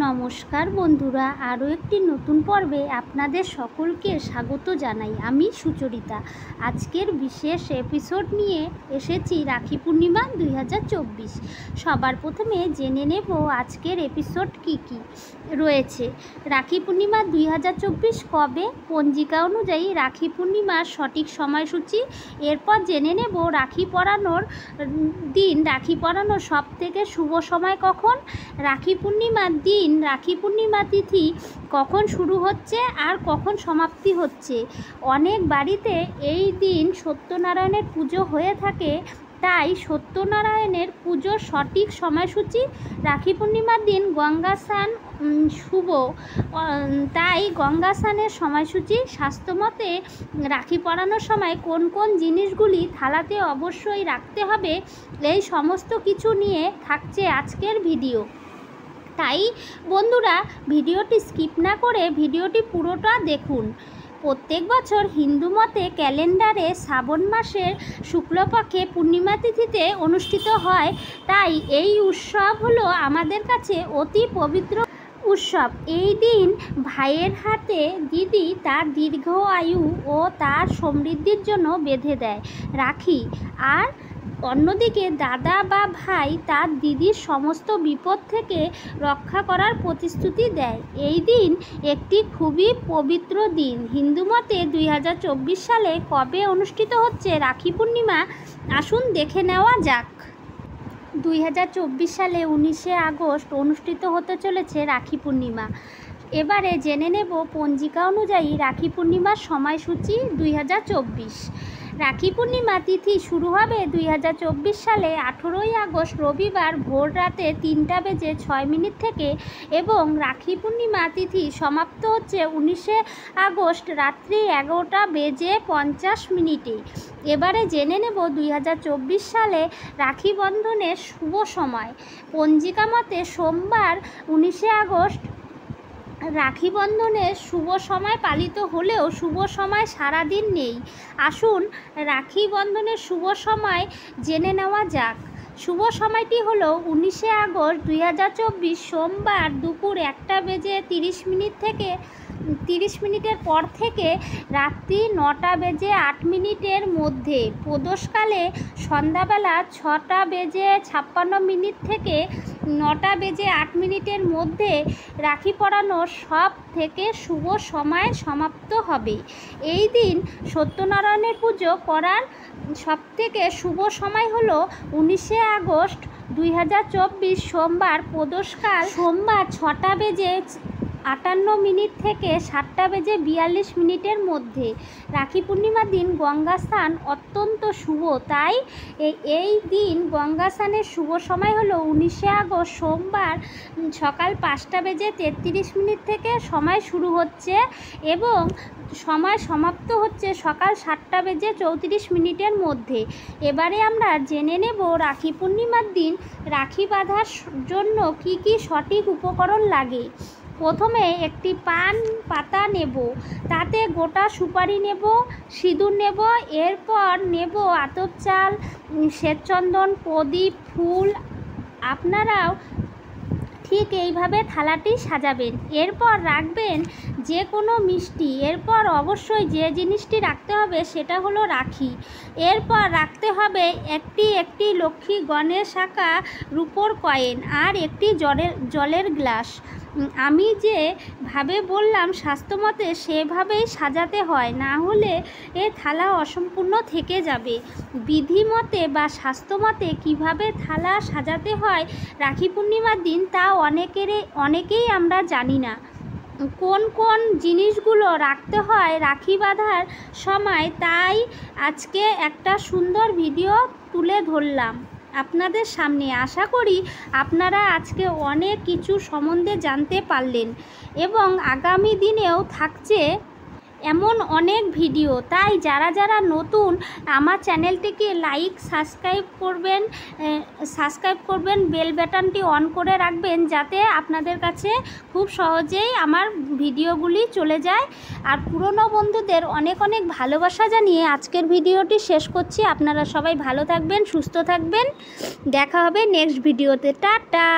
নমস্কার বন্ধুরা, আরও একটি নতুন পর্বে আপনাদের সকলকে স্বাগত জানাই। আমি সুচরিতা। আজকের বিশেষ এপিসোড নিয়ে এসেছি রাখি পূর্ণিমা 2024। সবার প্রথমে জেনে নেব আজকের এপিসোড কি কি রয়েছে। রাখি পূর্ণিমা 2024 কবে, পঞ্জিকা অনুযায়ী রাখি পূর্ণিমার সঠিক সময়সূচি। এরপর জেনে নেব রাখি পরানোর দিন, রাখি পরানোর সব থেকে শুভ সময় কখন, রাখি পূর্ণিমার দিন রাখি পূর্ণিমা তিথি কখন শুরু হচ্ছে আর কখন সমাপ্তি হচ্ছে। অনেক বাড়িতে এই দিন সত্যনারায়ণের পুজো হয়ে থাকে, তাই সত্যনারায়ণের পুজোর সঠিক সময়সূচি। রাখি পূর্ণিমার দিন গঙ্গা স্নান শুভ, তাই গঙ্গা স্নানের সময়সূচি। স্বাস্থ্যমতে রাখি পরানোর সময় কোন কোন জিনিসগুলি থালাতে অবশ্যই রাখতে হবে, এই সমস্ত কিছু নিয়ে থাকছে আজকের ভিডিও। তাই বন্ধুরা, ভিডিওটি স্কিপ না করে ভিডিওটি পুরোটা দেখুন। প্রত্যেক বছর হিন্দু মতে ক্যালেন্ডারে শ্রাবণ মাসের শুক্লপক্ষে পূর্ণিমা তিথিতে অনুষ্ঠিত হয়, তাই এই উৎসব হলো আমাদের কাছে অতি পবিত্র উৎসব। এই দিন ভাইয়ের হাতে দিদি তার দীর্ঘ আয়ু ও তার সমৃদ্ধির জন্য বেঁধে দেয় রাখি, আর অন্যদিকে দাদা বা ভাই তার দিদির সমস্ত বিপদ থেকে রক্ষা করার প্রতিশ্রুতি দেয়। এই দিন একটি খুবই পবিত্র দিন। হিন্দু মতে 2024 সালে কবে অনুষ্ঠিত হচ্ছে রাখি পূর্ণিমা, আসুন দেখে নেওয়া যাক। 2024 সালে 19শে আগস্ট অনুষ্ঠিত হতে চলেছে রাখি পূর্ণিমা। এবারে জেনে নেব পঞ্জিকা অনুযায়ী রাখি পূর্ণিমার সময়সূচি 2024। রাখি পূর্ণিমা তিথি শুরু হবে 2024 সালে 18ই আগস্ট রবিবার ভোর রাতে 3:06 থেকে এবং রাখি পূর্ণিমা তিথি সমাপ্ত হচ্ছে 19শে আগস্ট রাত্রি 11:50। এবারে জেনে নেব 2024 সালে রাখি বন্ধনের শুভ সময়। পঞ্জিকা মতে সোমবার 19শে আগস্ট রাখি বন্ধনের শুভ সময় পালিত হলেও শুভ সময় সারাদিন নেই। আসুন রাখি বন্ধনের শুভ সময় জেনে নেওয়া যাক। শুভ সময়টি হলো 19শে আগস্ট 2024 সোমবার দুপুর 1:30 থেকে 30 মিনিটের পর থেকে রাত্রি 9:08 মধ্যে। প্রদোষকালে সন্ধ্যাবেলা 6:56 থেকে 9:08 মধ্যে রাখি পরানোর সব থেকে শুভ সময় সমাপ্ত হবে। এই দিন সত্যনারায়ণের পুজো করার সব থেকে শুভ সময় হলো 19শে আগস্ট 2024 সোমবার প্রদোষকাল সোমবার 6:58 থেকে 7:42 মধ্যে। রাখি পূর্ণিমার দিন গঙ্গা স্নান অত্যন্ত শুভ, তাই এই দিন গঙ্গা স্নানের শুভ সময় হলো 19শে আগস্ট সোমবার সকাল 5:33 থেকে সময় শুরু হচ্ছে এবং সময় সমাপ্ত হচ্ছে সকাল 7:34 মধ্যে। এবারে আমরা জেনে নেব রাখি পূর্ণিমার দিন রাখি বাঁধার জন্য কি কি সঠিক উপকরণ লাগে। প্রথমে একটি পান পাতা নেব, তাতে গোটা সুপারি নেব, সিঁদুর নেব, এরপর নেব আতপ চাল, শ্বেতচন্দন, প্রদীপ, ফুল। আপনারাও ঠিক এইভাবে থালাটি সাজাবেন। এরপর রাখবেন যে কোনো মিষ্টি। এরপর অবশ্যই যে জিনিসটি রাখতে হবে সেটা হলো রাখি। এরপর রাখতে হবে একটি লক্ষ্মী গণেশ আঁকা রূপোর কয়েন আর একটি জলের গ্লাস। আমি যেভাবে বললাম স্বাস্থ্যমতে সেভাবেই সাজাতে হয়, না হলে এ থালা অসম্পূর্ণ থেকে যাবে। বিধিমতে বা স্বাস্থ্যমতে কিভাবে থালা সাজাতে হয় রাখি পূর্ণিমার দিন তা অনেকেই আমরা জানি না। কোন কোন জিনিসগুলো রাখতে হয় রাখি বাঁধার সময়, তাই আজকে একটা সুন্দর ভিডিও তুলে ধরলাম আপনাদের সামনে। আশা করি আপনারা আজকে অনেক কিছু সম্বন্ধে জানতে পারলেন এবং আগামী দিনেও থাকছে এমন অনেক ভিডিও। তাই যারা যারা নতুন আমার চ্যানেলটিকে সাবস্ক্রাইব করবেন, বেল বাটনটি অন করে রাখবেন, যাতে আপনাদের কাছে খুব সহজেই আমার ভিডিওগুলি চলে যায়। আর পুরনো বন্ধুদের অনেক অনেক ভালোবাসা জানিয়ে আজকের ভিডিওটি শেষ করছি। আপনারা সবাই ভালো থাকবেন, সুস্থ থাকবেন। দেখা হবে নেক্সট ভিডিওতে। টাটা।